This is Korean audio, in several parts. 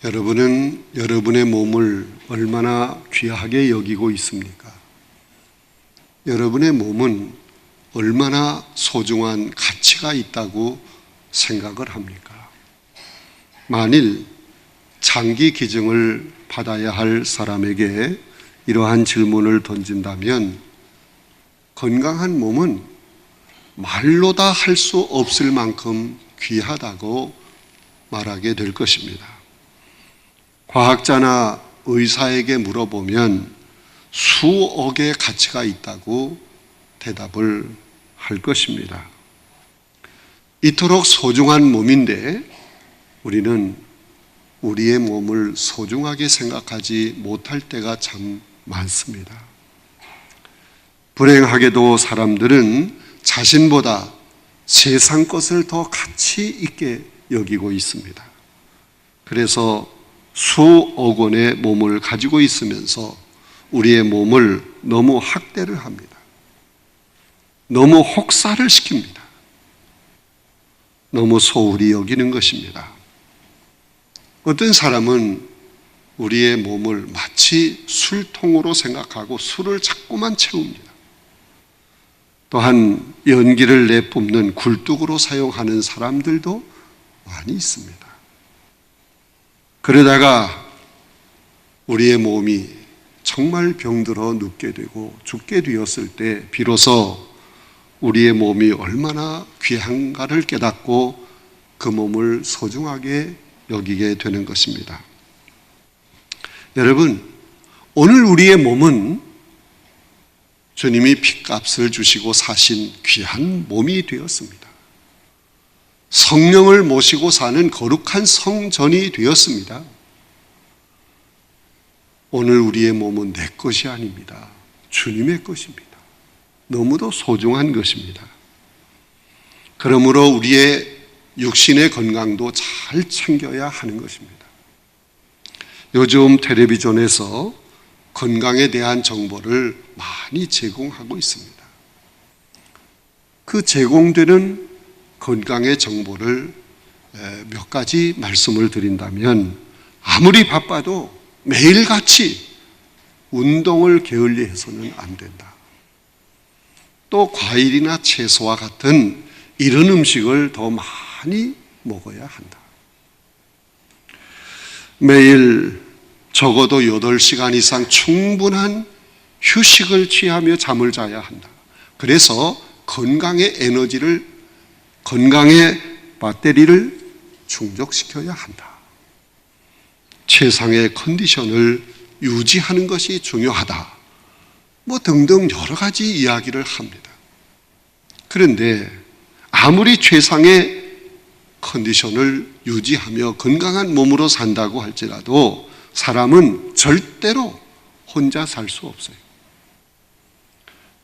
여러분은 여러분의 몸을 얼마나 귀하게 여기고 있습니까? 여러분의 몸은 얼마나 소중한 가치가 있다고 생각을 합니까? 만일 장기 기증을 받아야 할 사람에게 이러한 질문을 던진다면 건강한 몸은 말로 다 할 수 없을 만큼 귀하다고 말하게 될 것입니다. 과학자나 의사에게 물어보면 수억의 가치가 있다고 대답을 할 것입니다. 이토록 소중한 몸인데 우리는 우리의 몸을 소중하게 생각하지 못할 때가 참 많습니다. 불행하게도 사람들은 자신보다 세상 것을 더 가치 있게 여기고 있습니다. 그래서 수억 원의 몸을 가지고 있으면서 우리의 몸을 너무 학대를 합니다. 너무 혹사를 시킵니다. 너무 소홀히 여기는 것입니다. 어떤 사람은 우리의 몸을 마치 술통으로 생각하고 술을 자꾸만 채웁니다. 또한 연기를 내뿜는 굴뚝으로 사용하는 사람들도 많이 있습니다. 그러다가 우리의 몸이 정말 병들어 눕게 되고 죽게 되었을 때 비로소 우리의 몸이 얼마나 귀한가를 깨닫고 그 몸을 소중하게 여기게 되는 것입니다. 여러분, 오늘 우리의 몸은 주님이 핏값을 주시고 사신 귀한 몸이 되었습니다. 성령을 모시고 사는 거룩한 성전이 되었습니다. 오늘 우리의 몸은 내 것이 아닙니다. 주님의 것입니다. 너무도 소중한 것입니다. 그러므로 우리의 육신의 건강도 잘 챙겨야 하는 것입니다. 요즘 텔레비전에서 건강에 대한 정보를 많이 제공하고 있습니다. 그 제공되는 건강의 정보를 몇 가지 말씀을 드린다면 아무리 바빠도 매일같이 운동을 게을리해서는 안 된다. 또 과일이나 채소와 같은 이런 음식을 더 많이 먹어야 한다. 매일 적어도 8시간 이상 충분한 휴식을 취하며 잠을 자야 한다. 그래서 건강의 에너지를, 건강의 배터리를 충족시켜야 한다. 최상의 컨디션을 유지하는 것이 중요하다. 등등 여러 가지 이야기를 합니다. 그런데 아무리 최상의 컨디션을 유지하며 건강한 몸으로 산다고 할지라도 사람은 절대로 혼자 살 수 없어요.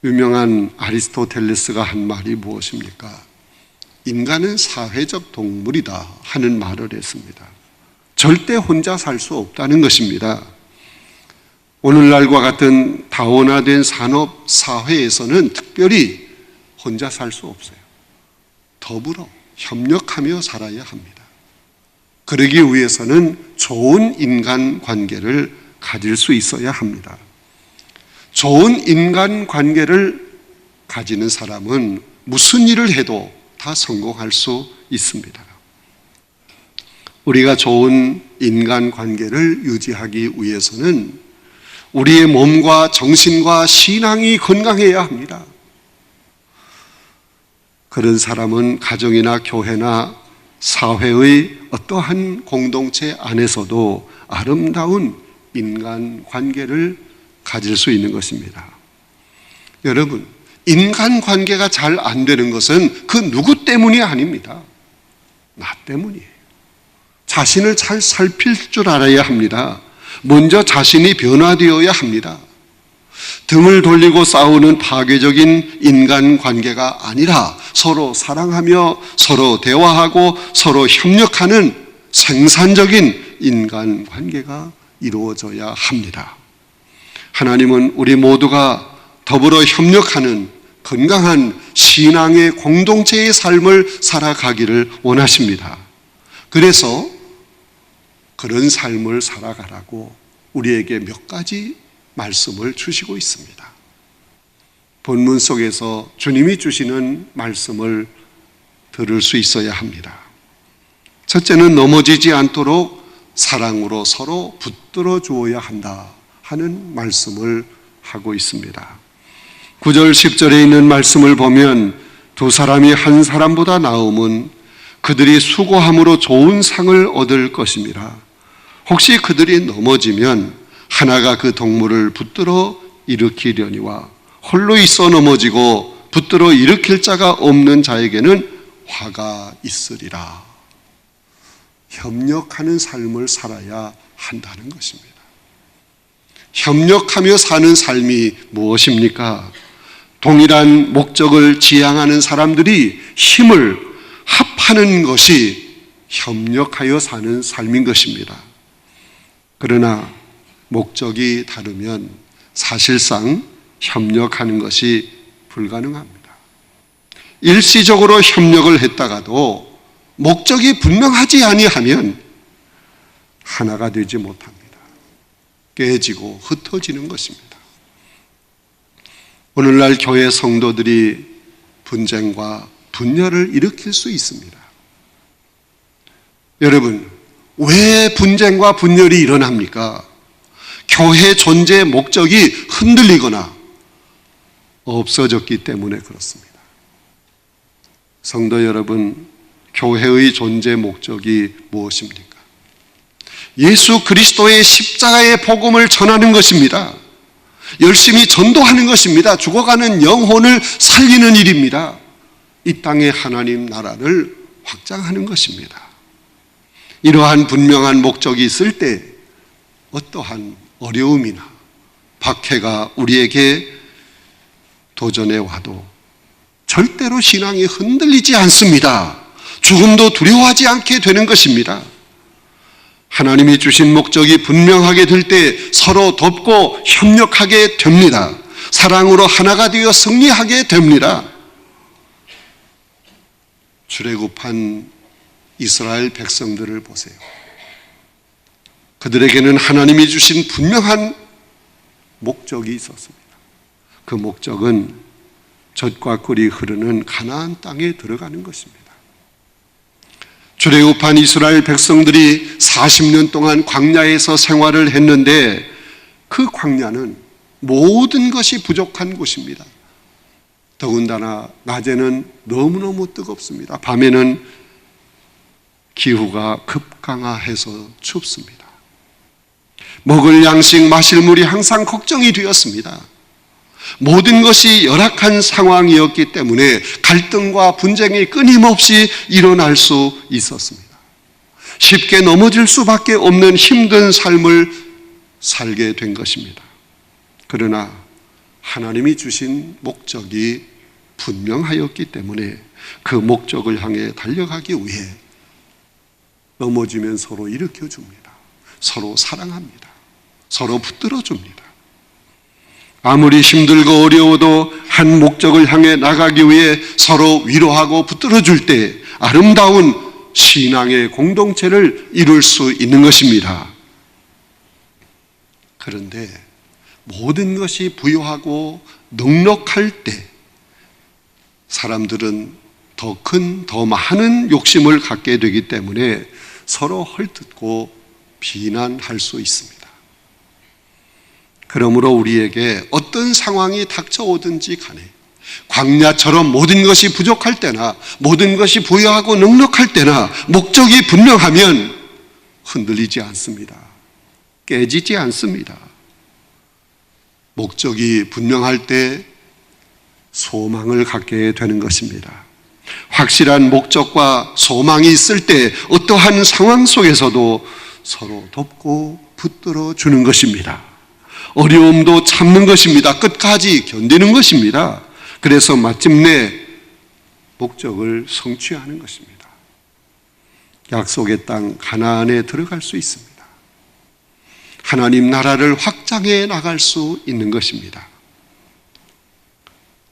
유명한 아리스토텔레스가 한 말이 무엇입니까? 인간은 사회적 동물이다 하는 말을 했습니다. 절대 혼자 살 수 없다는 것입니다. 오늘날과 같은 다원화된 산업 사회에서는 특별히 혼자 살 수 없어요. 더불어 협력하며 살아야 합니다. 그러기 위해서는 좋은 인간관계를 가질 수 있어야 합니다. 좋은 인간관계를 가지는 사람은 무슨 일을 해도 다 성공할 수 있습니다. 우리가 좋은 인간관계를 유지하기 위해서는 우리의 몸과 정신과 신앙이 건강해야 합니다. 그런 사람은 가정이나 교회나 사회의 어떠한 공동체 안에서도 아름다운 인간관계를 가질 수 있는 것입니다. 여러분, 인간관계가 잘 안 되는 것은 그 누구 때문이 아닙니다. 나 때문이에요. 자신을 잘 살필 줄 알아야 합니다. 먼저 자신이 변화되어야 합니다. 등을 돌리고 싸우는 파괴적인 인간관계가 아니라 서로 사랑하며 서로 대화하고 서로 협력하는 생산적인 인간관계가 이루어져야 합니다. 하나님은 우리 모두가 더불어 협력하는 건강한 신앙의 공동체의 삶을 살아가기를 원하십니다. 그래서 그런 삶을 살아가라고 우리에게 몇 가지 말씀을 주시고 있습니다. 본문 속에서 주님이 주시는 말씀을 들을 수 있어야 합니다. 첫째는 넘어지지 않도록 사랑으로 서로 붙들어 주어야 한다 하는 말씀을 하고 있습니다. 9절 10절에 있는 말씀을 보면 두 사람이 한 사람보다 나음은 그들이 수고함으로 좋은 상을 얻을 것입니다. 혹시 그들이 넘어지면 하나가 그 동물을 붙들어 일으키려니와 홀로 있어 넘어지고 붙들어 일으킬 자가 없는 자에게는 화가 있으리라. 협력하는 삶을 살아야 한다는 것입니다. 협력하며 사는 삶이 무엇입니까? 동일한 목적을 지향하는 사람들이 힘을 합하는 것이 협력하여 사는 삶인 것입니다. 그러나 목적이 다르면 사실상 협력하는 것이 불가능합니다. 일시적으로 협력을 했다가도 목적이 분명하지 아니하면 하나가 되지 못합니다. 깨지고 흩어지는 것입니다. 오늘날 교회 성도들이 분쟁과 분열을 일으킬 수 있습니다. 여러분, 왜 분쟁과 분열이 일어납니까? 교회 존재의 목적이 흔들리거나 없어졌기 때문에 그렇습니다. 성도 여러분, 교회의 존재 목적이 무엇입니까? 예수 그리스도의 십자가의 복음을 전하는 것입니다. 열심히 전도하는 것입니다. 죽어가는 영혼을 살리는 일입니다. 이 땅의 하나님 나라를 확장하는 것입니다. 이러한 분명한 목적이 있을 때 어떠한 어려움이나 박해가 우리에게 도전해 와도 절대로 신앙이 흔들리지 않습니다. 죽음도 두려워하지 않게 되는 것입니다. 하나님이 주신 목적이 분명하게 될 때 서로 돕고 협력하게 됩니다. 사랑으로 하나가 되어 승리하게 됩니다. 출애굽한 이스라엘 백성들을 보세요. 그들에게는 하나님이 주신 분명한 목적이 있었습니다. 그 목적은 젖과 꿀이 흐르는 가나안 땅에 들어가는 것입니다. 출애굽한 이스라엘 백성들이 40년 동안 광야에서 생활을 했는데 그 광야는 모든 것이 부족한 곳입니다. 더군다나 낮에는 너무너무 뜨겁습니다. 밤에는 기후가 급강하해서 춥습니다. 먹을 양식, 마실 물이 항상 걱정이 되었습니다. 모든 것이 열악한 상황이었기 때문에 갈등과 분쟁이 끊임없이 일어날 수 있었습니다. 쉽게 넘어질 수밖에 없는 힘든 삶을 살게 된 것입니다. 그러나 하나님이 주신 목적이 분명하였기 때문에 그 목적을 향해 달려가기 위해 넘어지면 서로 일으켜줍니다. 서로 사랑합니다. 서로 붙들어줍니다. 아무리 힘들고 어려워도 한 목적을 향해 나가기 위해 서로 위로하고 붙들어줄 때 아름다운 신앙의 공동체를 이룰 수 있는 것입니다. 그런데 모든 것이 부유하고 넉넉할 때 사람들은 더 큰, 더 많은 욕심을 갖게 되기 때문에 서로 헐뜯고 비난할 수 있습니다. 그러므로 우리에게 어떤 상황이 닥쳐오든지 간에 광야처럼 모든 것이 부족할 때나 모든 것이 부유하고 넉넉할 때나 목적이 분명하면 흔들리지 않습니다. 깨지지 않습니다. 목적이 분명할 때 소망을 갖게 되는 것입니다. 확실한 목적과 소망이 있을 때 어떠한 상황 속에서도 서로 돕고 붙들어 주는 것입니다. 어려움도 참는 것입니다. 끝까지 견디는 것입니다. 그래서 마침내 목적을 성취하는 것입니다. 약속의 땅 가나안에 들어갈 수 있습니다. 하나님 나라를 확장해 나갈 수 있는 것입니다.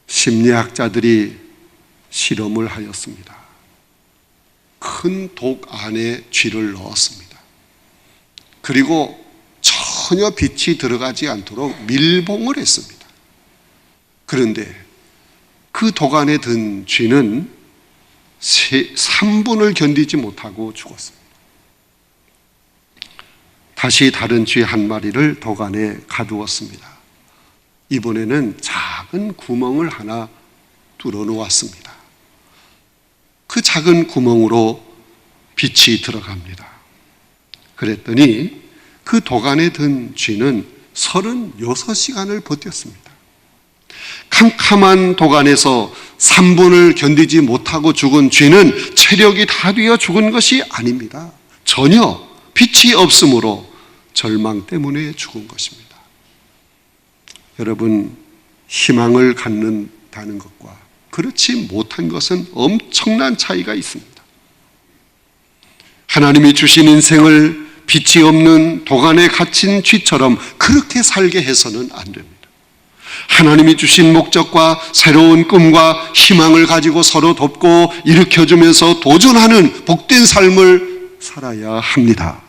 심리학자들이 실험을 하였습니다. 큰 독 안에 쥐를 넣었습니다. 그리고 전혀 빛이 들어가지 않도록 밀봉을 했습니다. 그런데 그 도간에 든 쥐는 3분을 견디지 못하고 죽었습니다. 다시 다른 쥐 한 마리를 도간에 가두었습니다. 이번에는 작은 구멍을 하나 뚫어 놓았습니다. 그 작은 구멍으로 빛이 들어갑니다. 그랬더니 그 도간에 든 쥐는 36시간을 버텼습니다. 캄캄한 도간에서 3분을 견디지 못하고 죽은 쥐는 체력이 다 되어 죽은 것이 아닙니다. 전혀 빛이 없으므로 절망 때문에 죽은 것입니다. 여러분, 희망을 갖는다는 것과 그렇지 못한 것은 엄청난 차이가 있습니다. 하나님이 주신 인생을 빛이 없는 도간에 갇힌 쥐처럼 그렇게 살게 해서는 안 됩니다. 하나님이 주신 목적과 새로운 꿈과 희망을 가지고 서로 돕고 일으켜주면서 도전하는 복된 삶을 살아야 합니다.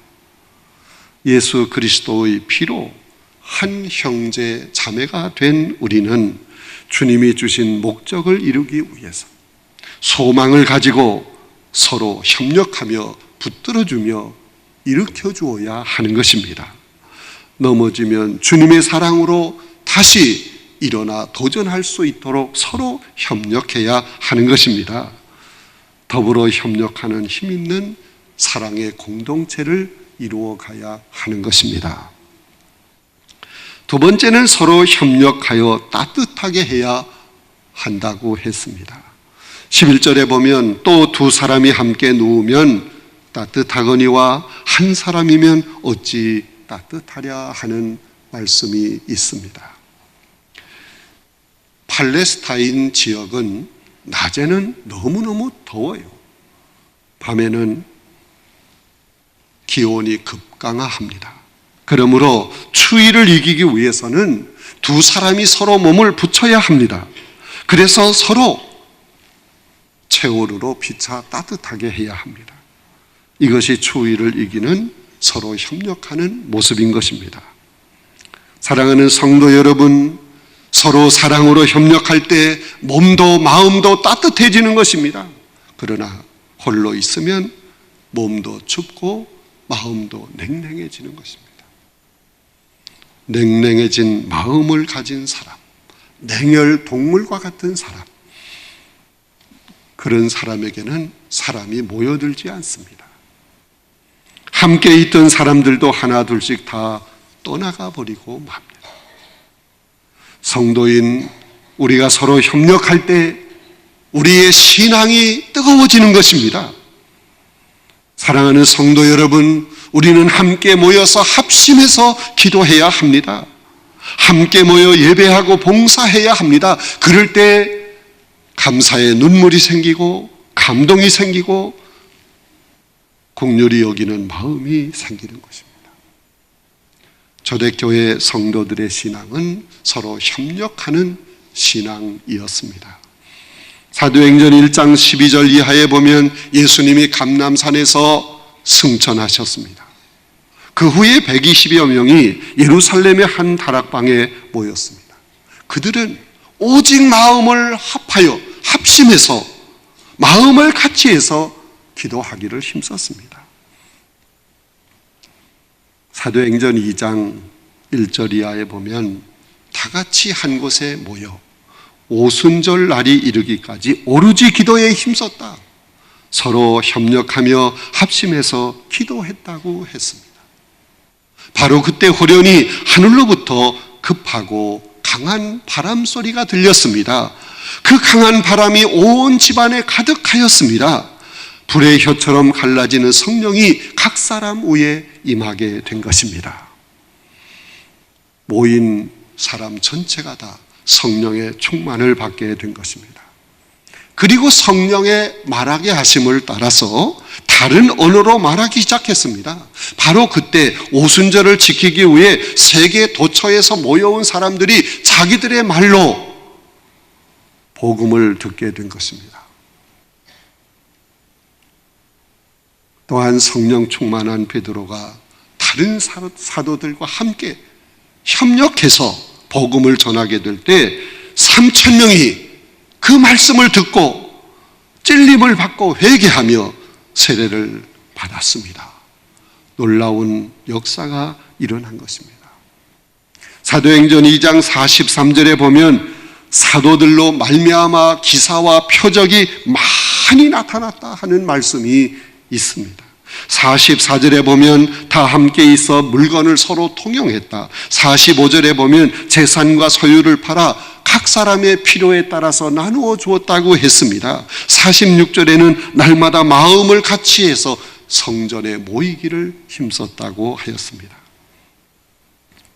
예수 그리스도의 피로 한 형제 자매가 된 우리는 주님이 주신 목적을 이루기 위해서 소망을 가지고 서로 협력하며 붙들어주며 일으켜주어야 하는 것입니다. 넘어지면 주님의 사랑으로 다시 일어나 도전할 수 있도록 서로 협력해야 하는 것입니다. 더불어 협력하는 힘 있는 사랑의 공동체를 이루어 가야 하는 것입니다. 두 번째는 서로 협력하여 따뜻하게 해야 한다고 했습니다. 11절에 보면 또 두 사람이 함께 누우면 따뜻하거니와 한 사람이면 어찌 따뜻하랴 하는 말씀이 있습니다. 팔레스타인 지역은 낮에는 너무너무 더워요. 밤에는 기온이 급강하합니다. 그러므로 추위를 이기기 위해서는 두 사람이 서로 몸을 붙여야 합니다. 그래서 서로 채우르로 피차 따뜻하게 해야 합니다. 이것이 추위를 이기는 서로 협력하는 모습인 것입니다. 사랑하는 성도 여러분, 서로 사랑으로 협력할 때 몸도 마음도 따뜻해지는 것입니다. 그러나 홀로 있으면 몸도 춥고 마음도 냉랭해지는 것입니다. 냉랭해진 마음을 가진 사람, 냉혈 동물과 같은 사람, 그런 사람에게는 사람이 모여들지 않습니다. 함께 있던 사람들도 하나 둘씩 다 떠나가 버리고 맙니다. 성도인 우리가 서로 협력할 때 우리의 신앙이 뜨거워지는 것입니다. 사랑하는 성도 여러분, 우리는 함께 모여서 합심해서 기도해야 합니다. 함께 모여 예배하고 봉사해야 합니다. 그럴 때 감사의 눈물이 생기고 감동이 생기고 긍휼히 여기는 마음이 생기는 것입니다. 초대교회 성도들의 신앙은 서로 협력하는 신앙이었습니다. 사도행전 1장 12절 이하에 보면 예수님이 감람산에서 승천하셨습니다. 그 후에 120여 명이 예루살렘의 한 다락방에 모였습니다. 그들은 오직 마음을 합하여 합심해서 마음을 같이 해서 기도하기를 힘썼습니다. 사도행전 2장 1절 이하에 보면 다 같이 한 곳에 모여 오순절 날이 이르기까지 오로지 기도에 힘썼다. 서로 협력하며 합심해서 기도했다고 했습니다. 바로 그때 호련히 하늘로부터 급하고 강한 바람 소리가 들렸습니다. 그 강한 바람이 온 집안에 가득하였습니다. 불의 혀처럼 갈라지는 성령이 각 사람 위에 임하게 된 것입니다. 모인 사람 전체가 다 성령의 충만을 받게 된 것입니다. 그리고 성령의 말하게 하심을 따라서 다른 언어로 말하기 시작했습니다. 바로 그때 오순절을 지키기 위해 세계 도처에서 모여온 사람들이 자기들의 말로 복음을 듣게 된 것입니다. 또한 성령 충만한 베드로가 다른 사도들과 함께 협력해서 복음을 전하게 될 때 3,000명이 그 말씀을 듣고 찔림을 받고 회개하며 세례를 받았습니다. 놀라운 역사가 일어난 것입니다. 사도행전 2장 43절에 보면 사도들로 말미암아 기사와 표적이 많이 나타났다 하는 말씀이 있습니다. 44절에 보면 다 함께 있어 물건을 서로 통용했다. 45절에 보면 재산과 소유를 팔아 각 사람의 필요에 따라서 나누어 주었다고 했습니다. 46절에는 날마다 마음을 같이 해서 성전에 모이기를 힘썼다고 하였습니다.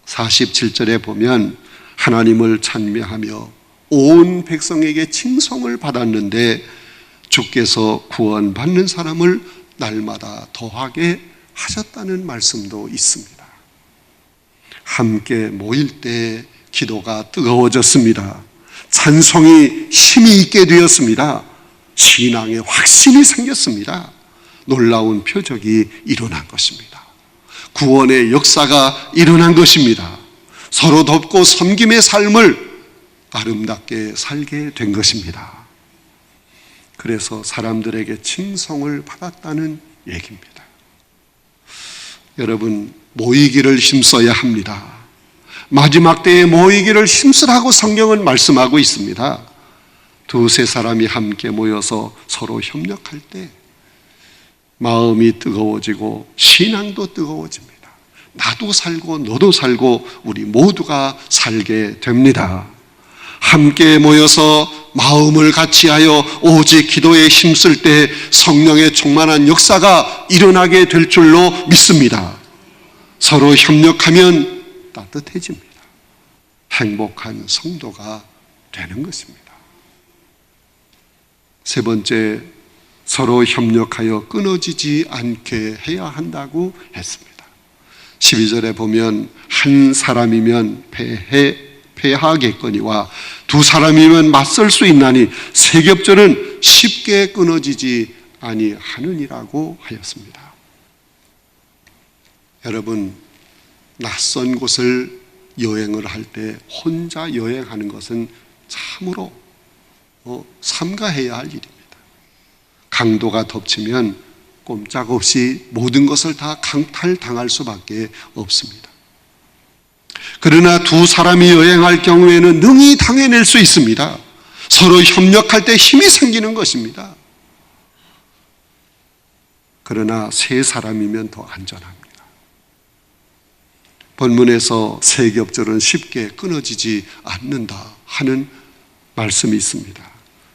47절에 보면 하나님을 찬미하며 온 백성에게 칭송을 받았는데 주께서 구원받는 사람을 날마다 더하게 하셨다는 말씀도 있습니다. 함께 모일 때 기도가 뜨거워졌습니다. 찬송이 힘이 있게 되었습니다. 신앙의 확신이 생겼습니다. 놀라운 표적이 일어난 것입니다. 구원의 역사가 일어난 것입니다. 서로 돕고 섬김의 삶을 아름답게 살게 된 것입니다. 그래서 사람들에게 칭송을 받았다는 얘기입니다. 여러분, 모이기를 힘써야 합니다. 마지막 때에 모이기를 힘쓰라고 성경은 말씀하고 있습니다. 두세 사람이 함께 모여서 서로 협력할 때 마음이 뜨거워지고 신앙도 뜨거워집니다. 나도 살고 너도 살고 우리 모두가 살게 됩니다. 함께 모여서 마음을 같이하여 오직 기도에 힘쓸 때 성령의 충만한 역사가 일어나게 될 줄로 믿습니다. 서로 협력하면 따뜻해집니다. 행복한 성도가 되는 것입니다. 세 번째, 서로 협력하여 끊어지지 않게 해야 한다고 했습니다. 12절에 보면 한 사람이면 패하겠거니와 두 사람이면 맞설 수 있나니 세 겹절은 쉽게 끊어지지 아니하느니라고 하였습니다. 여러분, 낯선 곳을 여행을 할 때 혼자 여행하는 것은 참으로 삼가해야 할 일입니다. 강도가 덮치면 꼼짝없이 모든 것을 다 강탈당할 수밖에 없습니다. 그러나 두 사람이 여행할 경우에는 능히 당해낼 수 있습니다. 서로 협력할 때 힘이 생기는 것입니다. 그러나 세 사람이면 더 안전합니다. 본문에서 세 겹절은 쉽게 끊어지지 않는다 하는 말씀이 있습니다.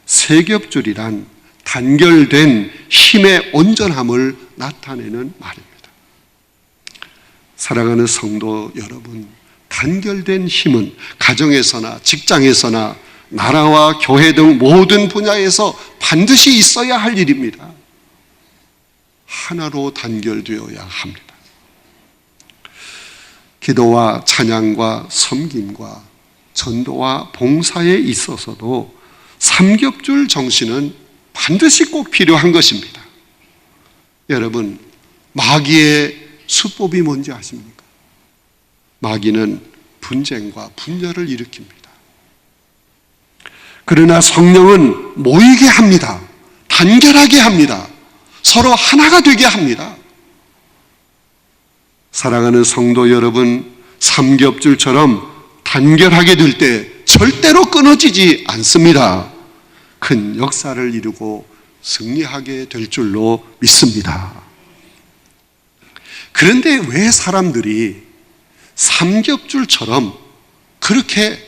세 겹줄이란 단결된 힘의 온전함을 나타내는 말입니다. 사랑하는 성도 여러분, 단결된 힘은 가정에서나 직장에서나 나라와 교회 등 모든 분야에서 반드시 있어야 할 일입니다. 하나로 단결되어야 합니다. 기도와 찬양과 섬김과 전도와 봉사에 있어서도 삼겹줄 정신은 반드시 꼭 필요한 것입니다. 여러분, 마귀의 수법이 뭔지 아십니까? 마귀는 분쟁과 분열을 일으킵니다. 그러나 성령은 모이게 합니다. 단결하게 합니다. 서로 하나가 되게 합니다. 사랑하는 성도 여러분, 삼겹줄처럼 단결하게 될 때 절대로 끊어지지 않습니다. 큰 역사를 이루고 승리하게 될 줄로 믿습니다. 그런데 왜 사람들이 삼겹줄처럼 그렇게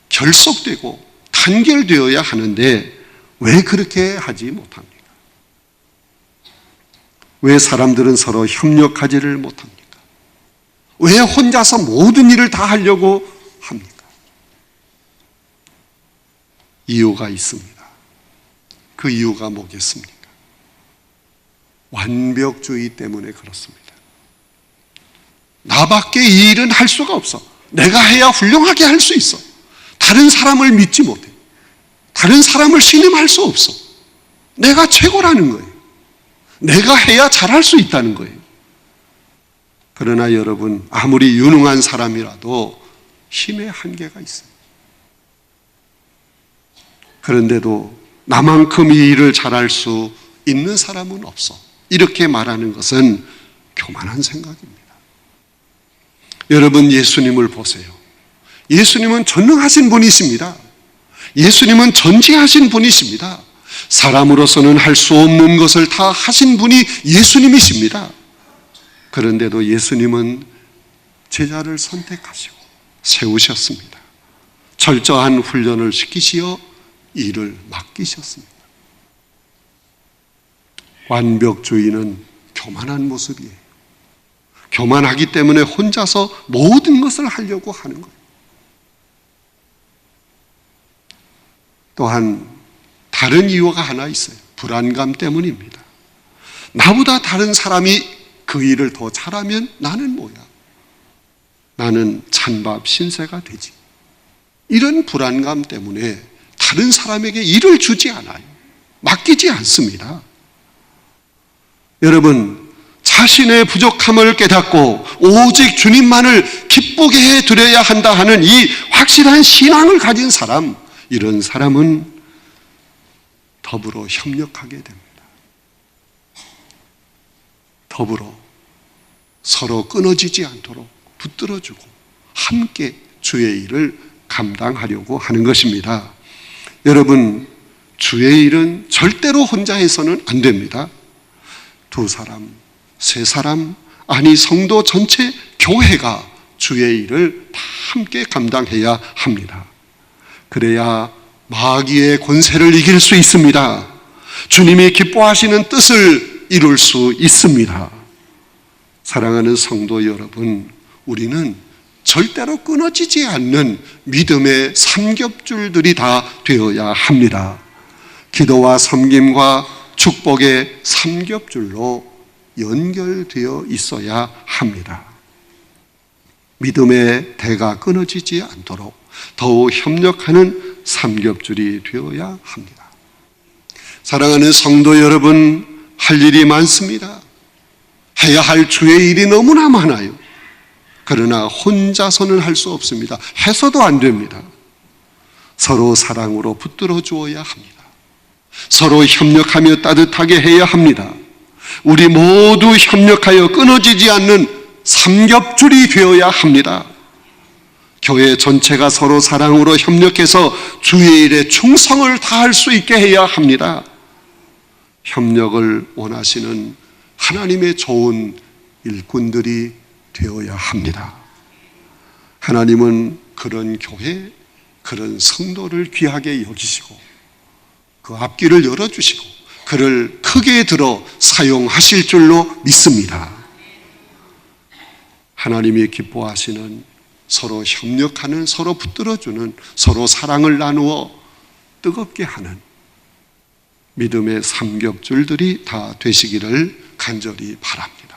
결속되고 단결되어야 하는데 왜 그렇게 하지 못합니까? 왜 사람들은 서로 협력하지를 못합니까? 왜 혼자서 모든 일을 다 하려고 합니까? 이유가 있습니다. 그 이유가 뭐겠습니까? 완벽주의 때문에 그렇습니다. 나밖에 이 일은 할 수가 없어. 내가 해야 훌륭하게 할 수 있어. 다른 사람을 믿지 못해. 다른 사람을 신임할 수 없어. 내가 최고라는 거예요. 내가 해야 잘할 수 있다는 거예요. 그러나 여러분, 아무리 유능한 사람이라도 힘의 한계가 있어요. 그런데도 나만큼 이 일을 잘할 수 있는 사람은 없어. 이렇게 말하는 것은 교만한 생각입니다. 여러분, 예수님을 보세요. 예수님은 전능하신 분이십니다. 예수님은 전지하신 분이십니다. 사람으로서는 할 수 없는 것을 다 하신 분이 예수님이십니다. 그런데도 예수님은 제자를 선택하시고 세우셨습니다. 철저한 훈련을 시키시어 일을 맡기셨습니다. 완벽주의는 교만한 모습이에요. 교만하기 때문에 혼자서 모든 것을 하려고 하는 거예요. 또한 다른 이유가 하나 있어요. 불안감 때문입니다. 나보다 다른 사람이 그 일을 더 잘하면 나는 뭐야? 나는 찬밥 신세가 되지. 이런 불안감 때문에 다른 사람에게 일을 주지 않아요. 맡기지 않습니다. 여러분, 자신의 부족함을 깨닫고 오직 주님만을 기쁘게 해드려야 한다 하는 이 확실한 신앙을 가진 사람, 이런 사람은 더불어 협력하게 됩니다. 더불어 서로 끊어지지 않도록 붙들어주고 함께 주의 일을 감당하려고 하는 것입니다. 여러분, 주의 일은 절대로 혼자 해서는 안 됩니다. 2사람, 3사람, 아니 성도 전체 교회가 주의 일을 다 함께 감당해야 합니다. 그래야 마귀의 권세를 이길 수 있습니다. 주님이 기뻐하시는 뜻을 이룰 수 있습니다. 사랑하는 성도 여러분, 우리는 절대로 끊어지지 않는 믿음의 삼겹줄들이 다 되어야 합니다. 기도와 섬김과 축복의 삼겹줄로 연결되어 있어야 합니다. 믿음의 대가 끊어지지 않도록 더욱 협력하는 삼겹줄이 되어야 합니다. 사랑하는 성도 여러분, 할 일이 많습니다. 해야 할 주의 일이 너무나 많아요. 그러나 혼자서는 할 수 없습니다. 해서도 안 됩니다. 서로 사랑으로 붙들어 주어야 합니다. 서로 협력하며 따뜻하게 해야 합니다. 우리 모두 협력하여 끊어지지 않는 삼겹줄이 되어야 합니다. 교회 전체가 서로 사랑으로 협력해서 주의 일에 충성을 다할 수 있게 해야 합니다. 협력을 원하시는 하나님의 좋은 일꾼들이 되어야 합니다. 하나님은 그런 교회, 그런 성도를 귀하게 여기시고 그 앞길을 열어주시고 그를 크게 들어 사용하실 줄로 믿습니다. 하나님이 기뻐하시는 서로 협력하는, 서로 붙들어주는, 서로 사랑을 나누어 뜨겁게 하는 믿음의 삼겹줄들이 다 되시기를 간절히 바랍니다.